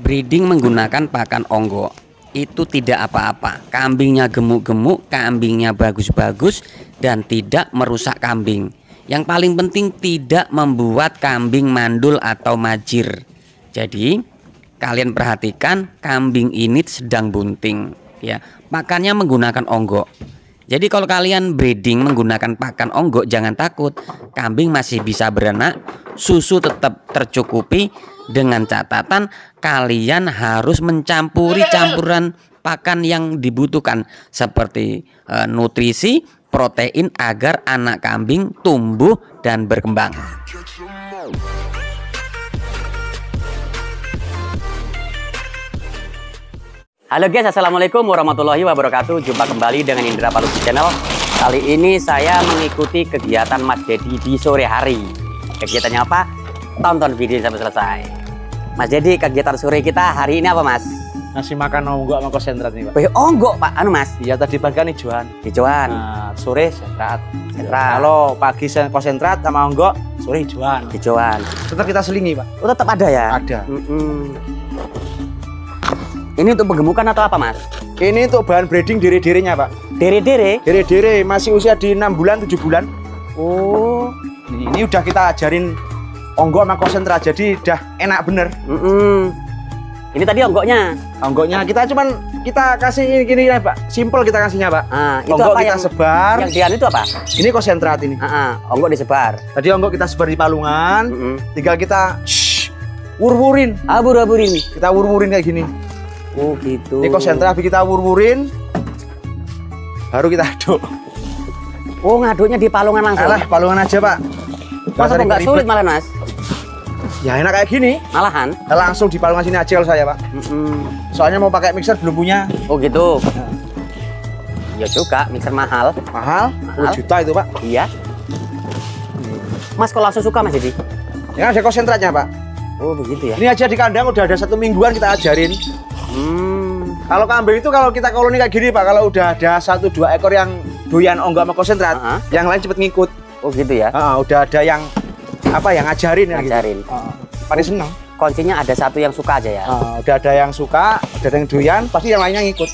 breeding menggunakan pakan onggok itu tidak apa-apa. Kambingnya gemuk-gemuk, kambingnya bagus-bagus, dan tidak merusak kambing. Yang paling penting tidak membuat kambing mandul atau majir. Jadi kalian perhatikan, kambing ini sedang bunting ya. Pakannya menggunakan onggok. Jadi kalau kalian breeding menggunakan pakan onggok, jangan takut, kambing masih bisa beranak, susu tetap tercukupi, dengan catatan kalian harus mencampuri campuran pakan yang dibutuhkan seperti nutrisi, protein agar anak kambing tumbuh dan berkembang. Halo guys, assalamualaikum warahmatullahi wabarakatuh. Jumpa kembali dengan Indra Palusi Channel. Kali ini saya mengikuti kegiatan Mas Dedi di sore hari. Kegiatannya apa? Tonton video sampai selesai. Mas Dedi, kegiatan sore kita hari ini apa Mas? Ngasih makan onggok sama konsentrat nih Pak. Onggok Pak, anu Mas? Iya, tadi pagi kan hijauan. Hijauan. Nah, sore sentrat. Sentrat. Kalau pagi konsentrat sama onggok, sore hijauan. Hijauan. Tetap kita selingi Pak. Oh, tetap ada ya? Ada. Ini untuk penggemukan atau apa Mas? Ini untuk bahan breeding dere-derenya Pak. Dere-dere? Dere-dere masih usia di 6 bulan, 7 bulan. Oh. Ini udah kita ajarin onggok sama konsentrat, jadi udah enak bener. Ini tadi onggoknya? Onggoknya kita kasih gini ya Pak, simple kita kasihnya Pak. Itu onggok apa kita sebar. Yang dian itu apa? Ini konsentrat ini. Onggok disebar. Tadi onggok kita sebar di palungan, tinggal kita wur-wurin. Wur-wurin. Kita wur-wurin kayak gini. Oh gitu. Ini konsentrat kita wur-wurin, baru kita aduk. Oh, ngaduknya di palungan langsung? Alah, palungan aja Pak. Masa kok nggak sulit malah Mas? Ya enak kayak gini. Malahan? Langsung di palungan sini aja kalau saya Pak. Soalnya mau pakai mixer belum punya. Oh gitu. Ya juga, mixer mahal. Mahal? 10 juta itu Pak. Iya. Mas kalau langsung suka Mas Dedi? Ya ada konsentratnya Pak. Oh begitu ya. Ini aja di kandang udah ada 1 mingguan kita ajarin. Kalau kambing itu kalau kita koloni kayak gini Pak, kalau udah ada 1-2 ekor yang doyan onggok sama konsentrat, yang lain cepet ngikut. Oh gitu ya. Udah ada yang ngajarin ya. Ngajarin. Gitu. Pada seneng. Kuncinya ada satu yang suka aja ya. Udah ada yang suka, ada yang doyan, pasti yang lainnya ngikut.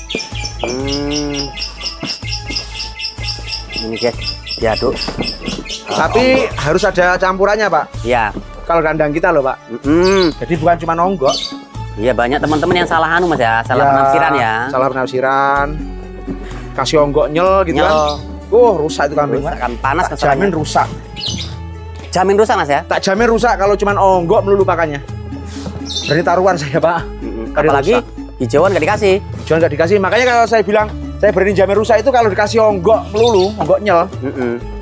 Ini guys, diaduk. Tapi harus ada campurannya Pak. Iya. Kalau kandang kita loh Pak. Jadi bukan cuma onggok. Iya, banyak teman-teman yang salah anu Mas ya, salah penafsiran ya. Salah penafsiran. Kasih onggok nyel gitu kan. Rusak itu kambing. Rusak kan, panas tak jamin rusak. Jamin rusak Mas ya? Tak jamin rusak kalau cuma onggok melulu pakannya. Berarti taruhan saya Pak. Apalagi hijauan nggak dikasih. Hijauan nggak dikasih. Makanya kalau saya bilang saya berani jamin rusak itu kalau dikasih onggok melulu, onggok nyel.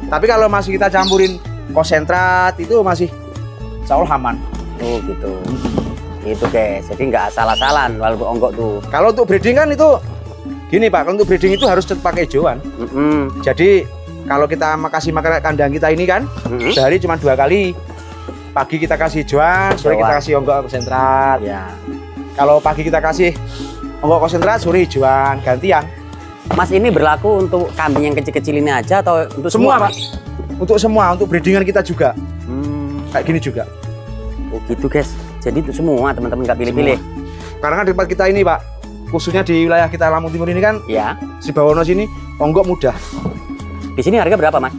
Tapi kalau masih kita campurin konsentrat itu masih insya Allah aman. Oh gitu. Itu guys, jadi nggak asal-asalan walaupun onggok tuh. Kalau untuk breeding kan itu gini Pak, kalau untuk breeding itu harus pakai hijauan. Jadi kalau kita kasih makan kandang kita ini kan sehari cuma 2 kali. Pagi kita kasih hijauan, sore kita kasih onggok konsentrat. Ya. Kalau pagi kita kasih onggok konsentrat, sore hijauan, gantian. Mas, ini berlaku untuk kambing yang kecil-kecil ini aja atau untuk semua Pak? Untuk semua, untuk breedingan kita juga. Kayak gini juga. Oh gitu guys. Jadi itu semua teman-teman nggak pilih-pilih. Karena kan di tempat kita ini Pak, khususnya di wilayah kita Lampung Timur ini kan, ya. Sibawono sini onggok mudah. Di sini harga berapa Mas?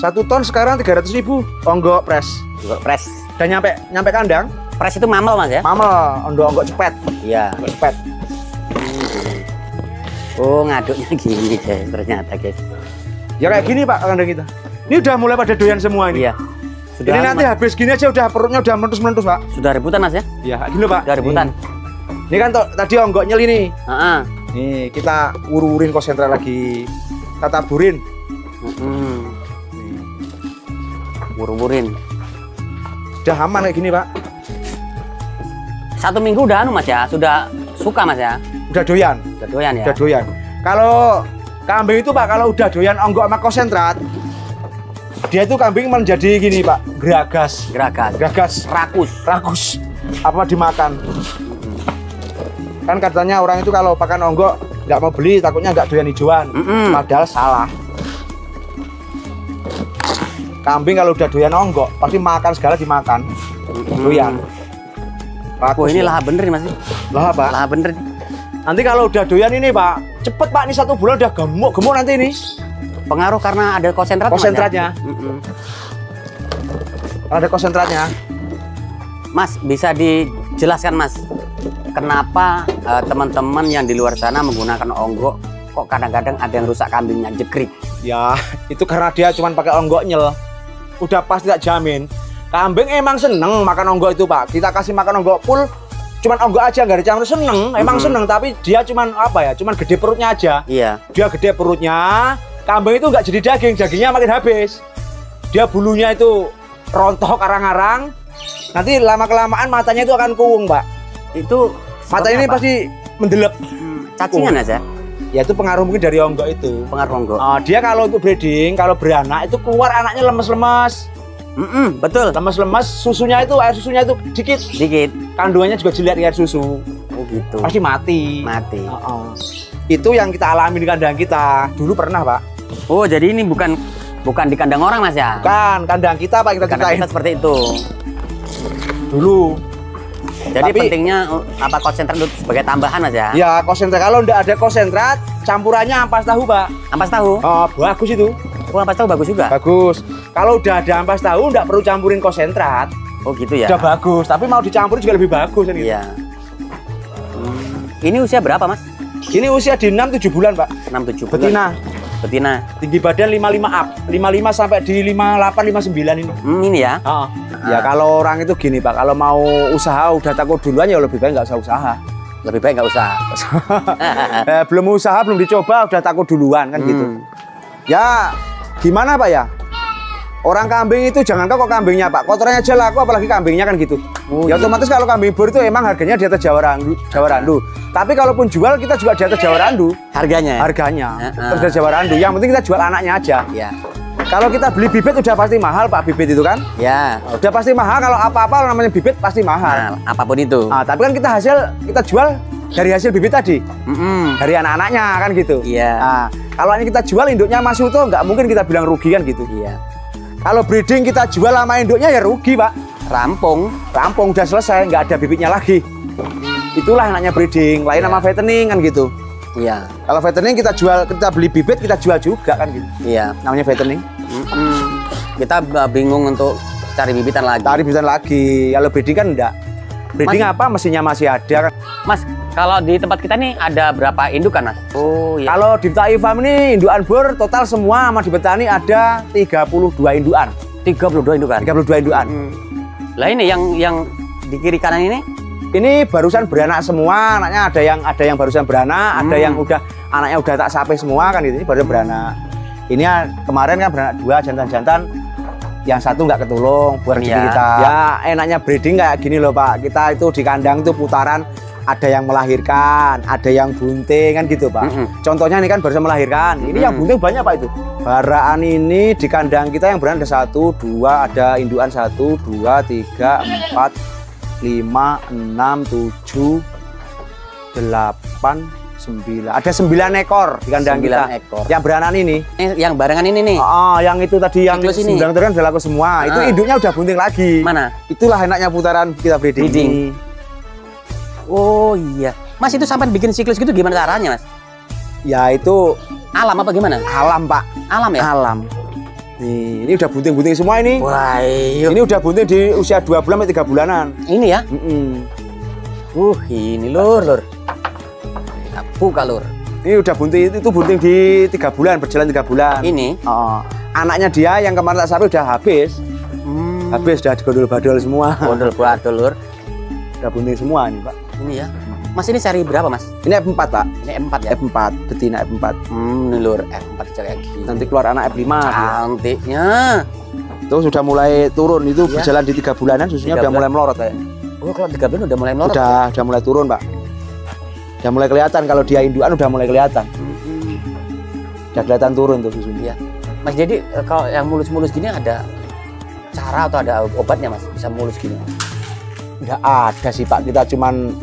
1 ton sekarang 300.000 onggok pres. Onggok pres. Dan nyampe kandang. Pres itu mamel Mas ya? Mamel, onggok cepet. Iya. Onggok cepet. Oh, ngaduknya gini guys, ternyata guys. Ya kayak gini Pak kandang kita. Ini udah mulai pada doyan semua ini. Iya. Sudah ini nanti habis gini aja udah perutnya udah meletus-meletus Pak. Sudah rebutan Mas ya? Iya, gini Pak. Sudah rebutan. Ini kan tadi onggok nyel ini. Nih, kita wur-wurin konsentrat lagi. Kita taburin. Wur-wurin. Udah aman kayak gini Pak. 1 minggu udah anu Mas ya? Sudah suka Mas ya? Udah doyan. Udah doyan ya? Udah doyan. Kalau kambing itu Pak, kalau udah doyan onggok sama konsentrat, dia itu kambing menjadi gini Pak, geragas. Rakus. Apa dimakan. Kan katanya orang itu kalau pakan onggok nggak mau beli, takutnya nggak doyan hijauan. Padahal salah. Kambing kalau udah doyan onggok, pasti makan segala dimakan. Doyan. Wah, ini lahap bener nih Mas. Lahap, Pak. Lahap bener nih. Nanti kalau udah doyan ini, Pak, cepet Pak, ini 1 bulan udah gemuk-gemuk nanti ini. Pengaruh karena ada konsentratnya. Ada konsentratnya. Mas, bisa dijelaskan Mas, kenapa teman-teman yang di luar sana menggunakan onggok kok kadang-kadang ada yang rusak kambingnya jekrik? Ya, itu karena dia cuma pakai onggok nyel. Udah pasti tak jamin. Kambing emang seneng makan onggok itu, Pak. Kita kasih makan onggok full, cuman onggok aja nggak dicampur, seneng. Emang seneng, tapi dia cuman apa ya? Cuman gede perutnya aja. Iya. Dia gede perutnya. Kambing itu nggak jadi daging, dagingnya makin habis. Dia bulunya itu rontok arang-arang. Nanti lama-kelamaan matanya itu akan kuung, Pak. Itu matanya ini pasti mendelep. Cacingan aja. Ya itu pengaruh mungkin dari onggok itu. Pengaruh onggok. Dia kalau untuk breeding, kalau beranak itu keluar anaknya lemes-lemes. Betul. Lemes-lemes, air susunya itu dikit. Kandungannya juga dilihat di air susu. Oh gitu. Pasti mati. Itu yang kita alami di kandang kita. Dulu pernah, Pak. Oh, jadi ini bukan di kandang orang Mas ya? Bukan, kandang kita, Pak, kita ceritain. Kita seperti itu. Dulu. Jadi pentingnya apa konsentrat sebagai tambahan aja? Ya, konsentrat. Kalau nggak ada konsentrat, campurannya ampas tahu, Pak. Ampas tahu? Oh, bagus itu. Oh, ampas tahu bagus juga? Bagus. Kalau udah ada ampas tahu, nggak perlu campurin konsentrat. Oh gitu ya? Udah bagus, tapi mau dicampurin juga lebih bagus. Kan, gitu. Iya. Ini usia berapa, Mas? Ini usia di 6-7 bulan, Pak. 6-7 bulan. Betina. Tinggi badan 55 up. 55 sampai di 58, 59 ini. Ini ya? Ya kalau orang itu gini, Pak. Kalau mau usaha udah takut duluan ya lebih baik nggak usah usaha. Lebih baik nggak usah. Belum usaha, belum dicoba, udah takut duluan kan gitu. Ya gimana, Pak ya? Orang kambing itu jangan kok kambingnya, Pak. Kotorannya aja laku, apalagi kambingnya kan gitu. Ya otomatis kalau kambing bor itu emang harganya di atas Jawa Randu. Tapi kalaupun jual kita juga di atas Jawa Randu. Harganya terus Jawa Randu. Yang penting kita jual anaknya aja. Ya. Kalau kita beli bibit udah pasti mahal, Pak, bibit itu kan? Ya. Udah pasti mahal, kalau apa-apa namanya bibit pasti mahal. Apapun itu. Tapi kan kita jual dari hasil bibit tadi. Dari anak-anaknya kan gitu. Iya. Kalau ini kita jual induknya masih utuh, nggak mungkin kita bilang rugi kan gitu. Iya. Kalau breeding kita jual sama induknya ya rugi, Pak. Rampung udah selesai, nggak ada bibitnya lagi. Itulah enaknya breeding, lain sama fattening kan gitu. Iya. Kalau fattening kita beli bibit, kita jual juga kan gitu. Iya. Namanya fattening. Kita bingung untuk cari bibitan lagi. Kalau breeding kan enggak. Breeding apa mesinnya masih ada kan. Mas, kalau di tempat kita nih ada berapa indukan, Mas? Oh iya. Kalau di Taif Farm ini indukan bor total semua sama di petani ada 32 indukan. 32 indukan. Lah ini yang di kiri kanan ini? Ini barusan beranak semua, anaknya ada yang barusan beranak, ada yang anaknya udah tak sampai semua kan gitu. Ini baru beranak. Ini kemarin kan beranak 2 jantan-jantan. Yang satu nggak ketulung buat rezeki kita. Ya enaknya breeding kayak gini loh, Pak. Kita itu di kandang itu putaran, ada yang melahirkan, ada yang bunting kan gitu, Pak. Contohnya ini kan baru melahirkan. Ini yang bunting banyak, Pak, itu. Baraan ini di kandang kita yang beranak ada 1, 2, ada indukan 1, 2, 3, 4, 5, 6, 7, 8, 9. Ada 9 ekor di kandang kita. Yang beranak ini. Yang barengan ini nih. Yang itu tadi yang 9 kan udah laku semua. Itu induknya udah bunting lagi. Mana? Itulah enaknya putaran kita breeding. Oh iya. Mas, itu sampai bikin siklus gitu gimana caranya, Mas? Ya itu alam apa gimana? Alam, Pak. Alam ya? Alam. Nih, ini udah bunting-bunting semua ini. Wah, ini udah bunting di usia 2 bulan sampai 3 bulanan. Ini ya? Ini lur. Buka lur. Ini udah bunting, itu bunting di 3 bulan, berjalan 3 bulan. Ini? Anaknya dia yang kemarin tak sampai udah habis. Habis, udah digondol-badol semua. Gondol-badol lur. Udah bunting semua nih, Pak. Ini ya. Mas, ini seri berapa, Mas? Ini F4, Pak. Ini F4 ya? F4, betina F4. Ini lur, F4 kayak gini. Nanti keluar anak F5. Cantiknya. Itu sudah mulai turun, itu berjalan di 3 bulanan, susunya udah mulai melorot kayaknya. Oh, kalau 3 bulan udah mulai melorot? Udah mulai turun, Pak. Udah mulai kelihatan, kalau dia indukan udah mulai kelihatan. Udah kelihatan turun tuh susunya. Mas, jadi kalau yang mulus-mulus gini ada cara atau ada obatnya, Mas? Bisa mulus gini? Nggak ada sih, Pak. Kita cuman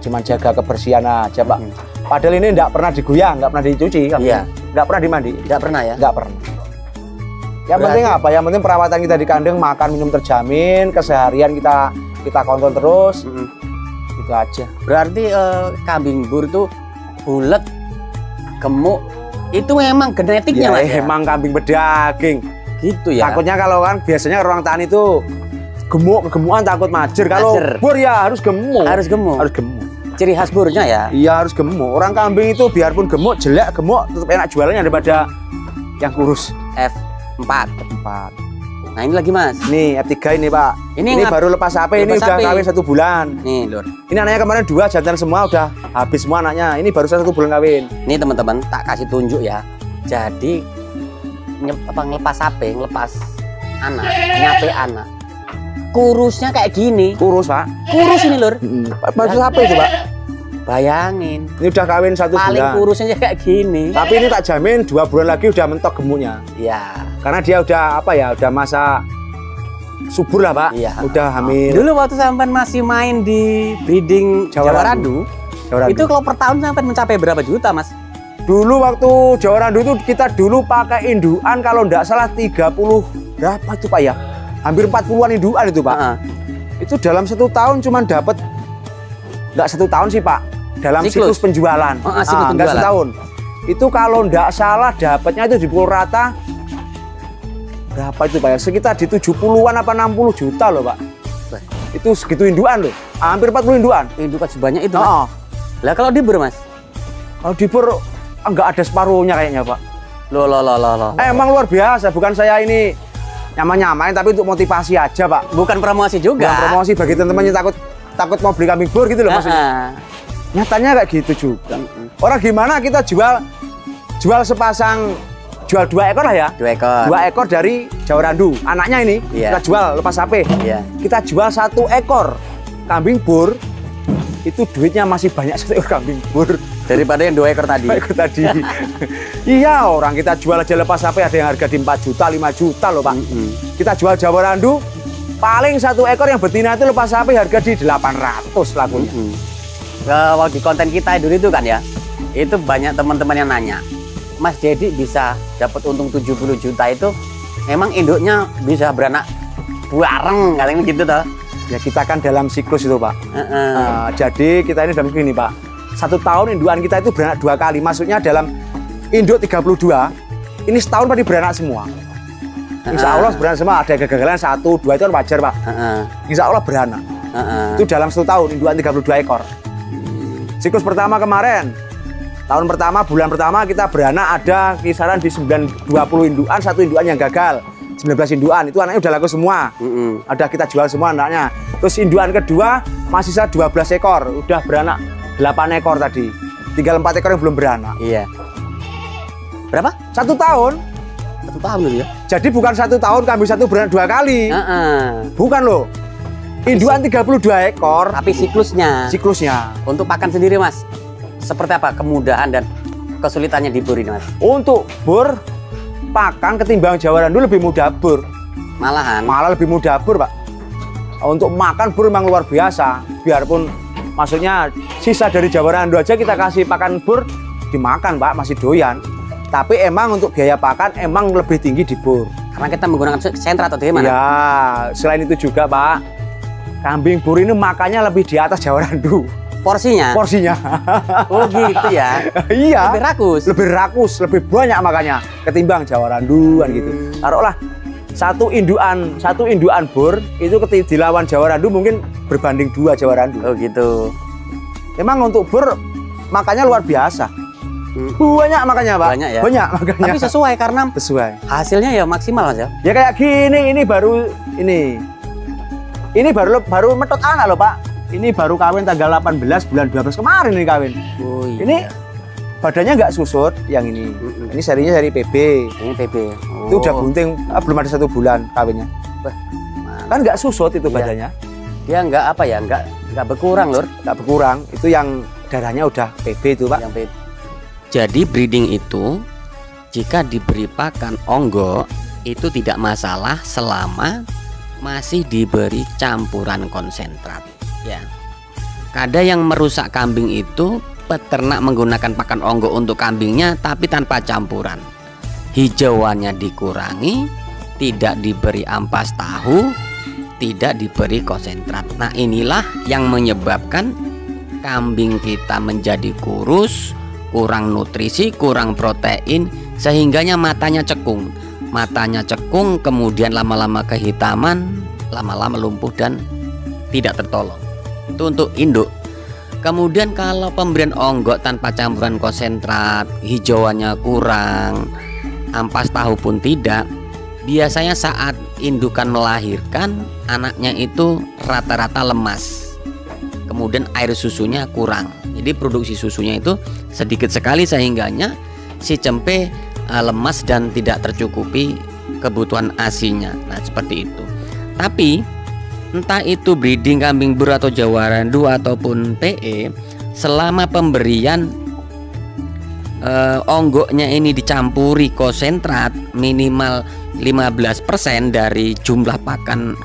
cuman jaga kebersihan aja, Pak. Padahal ini nggak pernah digoyang, nggak pernah dicuci. Iya. Nggak pernah dimandi. Nggak pernah ya? Nggak pernah. Yang penting apa? Yang penting perawatan kita di kandang, makan minum terjamin, keseharian kita kontrol terus. Itu aja. Berarti kambing bur tuh bulat, gemuk. Itu memang genetiknya Ya, Mas ya? emang kambing berdaging. Gitu ya. Takutnya kalau kan biasanya orang tani itu gemukan takut majer. Kalau bur ya harus gemuk. Harus gemuk. Harus gemuk. Ciri khas burnya ya. Iya harus gemuk. Orang kambing itu biarpun gemuk, jelek, gemuk tetap enak jualannya daripada yang kurus. F4. Empat. Nah ini lagi Mas. Nih F3 ini Pak. Ini baru lepas sapi, ini udah kawin 1 bulan. Nih Lur. Ini anaknya kemarin 2 jantan semua udah habis semua anaknya. Ini baru 1 bulan kawin. Nih teman-teman tak kasih tunjuk ya. Jadi ngelepas sapi, ngelepas anak, nyape anak. Kurusnya kayak gini. Kurus Pak. Kurus ini Lur. Baru sapi itu Pak. Bayangin. Ini udah kawin 1 bulan. Paling kurusnya kayak gini. Tapi ini tak jamin 2 bulan lagi udah mentok gemuknya. Iya. Karena dia udah apa ya, udah masa subur lah Pak. Iya. Udah hamil. Dulu waktu sampean masih main di breeding Jawa Randu, itu kalau per tahun sampean mencapai berapa juta Mas? Dulu waktu Jawa Randu itu kita dulu pakai indukan kalau enggak salah 30 berapa itu Pak ya? Hampir 40-an indukan itu Pak. Itu dalam 1 tahun cuma dapat enggak 1 tahun sih Pak. Dalam siklus penjualan. Siklus penjualan. Enggak setahun. Itu kalau enggak salah dapatnya itu di pukul rata berapa itu Pak ya? Sekitar di 70-an apa 60 juta loh Pak. Itu segitu indukan loh. Hampir 40 indukan. Indukan sebanyak itu Mas. Lah kalau di bur Mas? Kalau di bur enggak ada separuhnya kayaknya Pak. Loh. Emang luar biasa, bukan saya ini nyamain tapi untuk motivasi aja Pak. Bukan promosi juga. Bukan promosi bagi teman-teman yang takut mau beli kambing bur gitu loh maksudnya. Nyatanya kayak gitu juga. Orang gimana kita jual sepasang, jual 2 ekor lah ya. 2 ekor. 2 ekor dari Jawa Randu. Anaknya ini kita jual lepas sapi. Kita jual 1 ekor kambing bur. Itu duitnya masih banyak 1 ekor kambing bur daripada yang 2 ekor tadi. 2 ekor tadi. Iya, orang kita jual aja lepas sapi ada yang harga di 4 juta, 5 juta loh Pak. Kita jual Jawa Randu paling 1 ekor yang betina itu lepas sapi harga di 800 lakunya. Waktu konten kita dulu itu kan ya, itu banyak teman-teman yang nanya, Mas Dedi bisa dapat untung 70 juta itu memang induknya bisa beranak bareng kalian gitu toh? Ya kita kan dalam siklus itu Pak. Jadi kita ini dalam begini Pak, 1 tahun indukan kita itu beranak 2 kali. Maksudnya dalam induk 32 ini setahun pasti beranak semua. Insya Allah beranak semua. Ada kegagalan 1, 2 itu kan wajar Pak. Insya Allah beranak. Itu dalam 1 tahun indukan 32 ekor. Siklus pertama kemarin, tahun pertama, bulan pertama kita beranak ada kisaran di 20 indukan, 1 indukan yang gagal. 19 indukan, itu anaknya udah laku semua. Ada kita jual semua anaknya. Terus indukan kedua masih sisa 12 ekor, udah beranak 8 ekor tadi. Tinggal 4 ekor yang belum beranak. Iya. Berapa? 1 tahun. 1 tahun loh ya? Jadi bukan 1 tahun kambing 1 beranak 2 kali. Bukan loh. Indukan 32 ekor. Tapi siklusnya. Untuk pakan sendiri Mas, seperti apa kemudahan dan kesulitannya di bur ini Mas? Untuk bur, pakan ketimbang Jawa Randu lebih mudah bur. Malah lebih mudah bur Pak. Untuk makan bur memang luar biasa. Biarpun maksudnya sisa dari Jawa Randu aja kita kasih pakan bur, dimakan Pak, masih doyan. Tapi emang untuk biaya pakan emang lebih tinggi di bur. Karena kita menggunakan sentra atau gimana? Ya, selain itu juga Pak, kambing bur ini makannya lebih di atas Jawa Randu. Porsinya? Oh gitu ya? Iya. Lebih rakus, lebih banyak makannya ketimbang Jawa Randu kan gitu. Taruhlah satu indukan bur itu dilawan Jawa Randu mungkin berbanding 2 Jawa Randu. Oh gitu. Emang untuk bur makannya luar biasa. Banyak makannya Pak. Banyak makannya. Tapi sesuai karena hasilnya ya maksimal Mas ya. Ya kayak gini, ini baru baru metot anak loh Pak. Ini baru kawin tanggal 18 bulan 12 kemarin ini kawin. Oh, iya. Ini badannya nggak susut yang ini. Ini serinya seri PB. Ini PB. Itu udah bunting, belum ada 1 bulan kawinnya. Kan nggak susut itu badannya. Dia nggak apa ya, nggak berkurang Lur. Nggak berkurang. Itu yang darahnya udah PB itu Pak. Yang PB. Jadi breeding itu jika diberi pakan onggo itu tidak masalah selama masih diberi campuran konsentrat. Ya, ada yang merusak kambing itu peternak menggunakan pakan onggo untuk kambingnya tapi tanpa campuran. Hijauannya dikurangi, tidak diberi ampas tahu, tidak diberi konsentrat. Nah inilah yang menyebabkan kambing kita menjadi kurus, kurang nutrisi, kurang protein, sehingganya matanya cekung. Matanya cekung, kemudian lama-lama kehitaman, lama-lama lumpuh dan tidak tertolong. Itu untuk induk. Kemudian kalau pemberian onggok tanpa campuran konsentrat, hijauannya kurang, ampas tahu pun tidak, biasanya saat indukan melahirkan, anaknya itu rata-rata lemas. Kemudian air susunya kurang, jadi produksi susunya itu sedikit sekali, sehingganya si cempe lemas dan tidak tercukupi kebutuhan ASI-nya. Nah seperti itu. Tapi entah itu breeding kambing bur atau Jawa Randu ataupun PE, selama pemberian onggoknya ini dicampuri konsentrat minimal 15% dari jumlah pakan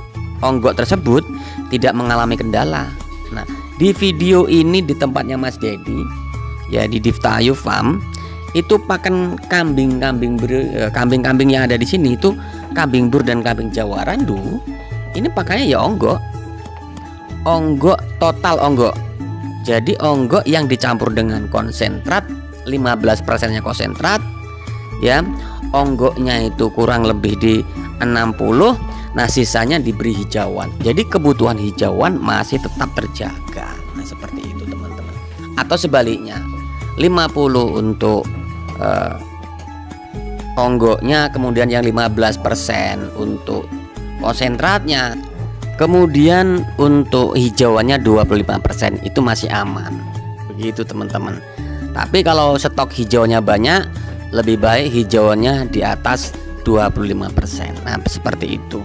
onggok tersebut, tidak mengalami kendala. Nah, di video ini di tempatnya Mas Dedi, ya di Diftayu Farm, itu pakan kambing-kambing yang ada di sini itu kambing bur dan kambing Jawa Randu. Ini pakannya ya onggok total onggok. Jadi onggok yang dicampur dengan konsentrat, 15%-nya konsentrat, ya. Onggoknya itu kurang lebih di 60. Nah sisanya diberi hijauan. Jadi kebutuhan hijauan masih tetap terjaga. Nah seperti itu teman-teman. Atau sebaliknya 50 untuk onggoknya, kemudian yang 15% untuk konsentratnya, kemudian untuk hijauannya 25%, itu masih aman. Begitu teman-teman. Tapi kalau stok hijauannya banyak, lebih baik hijauannya di atas 25%. Nah seperti itu.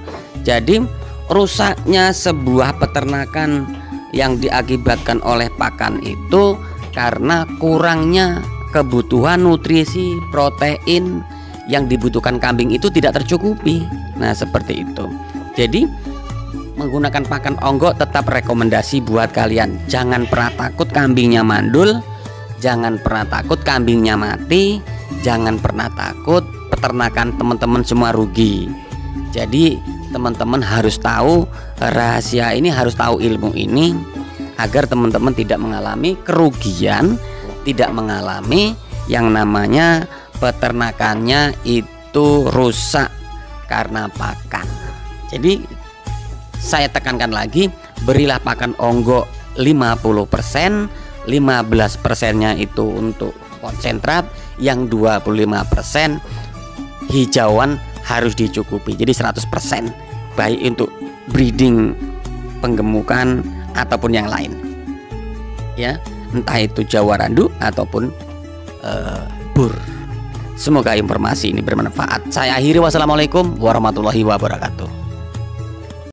Jadi rusaknya sebuah peternakan yang diakibatkan oleh pakan itu karena kurangnya kebutuhan nutrisi protein yang dibutuhkan kambing itu tidak tercukupi. Nah seperti itu. Jadi menggunakan pakan onggok tetap rekomendasi buat kalian. Jangan pernah takut kambingnya mandul, jangan pernah takut kambingnya mati, jangan pernah takut peternakan teman-teman semua rugi. Jadi teman-teman harus tahu rahasia ini, harus tahu ilmu ini agar teman-teman tidak mengalami kerugian, tidak mengalami yang namanya peternakannya itu rusak karena pakan. Jadi saya tekankan lagi, berilah pakan onggok 50%, 15%-nya itu untuk konsentrat, yang 25% hijauan harus dicukupi. Jadi 100% baik untuk breeding penggemukan ataupun yang lain, ya, entah itu Jawa Randu ataupun bur. Semoga informasi ini bermanfaat. Saya akhiri, wassalamualaikum warahmatullahi wabarakatuh.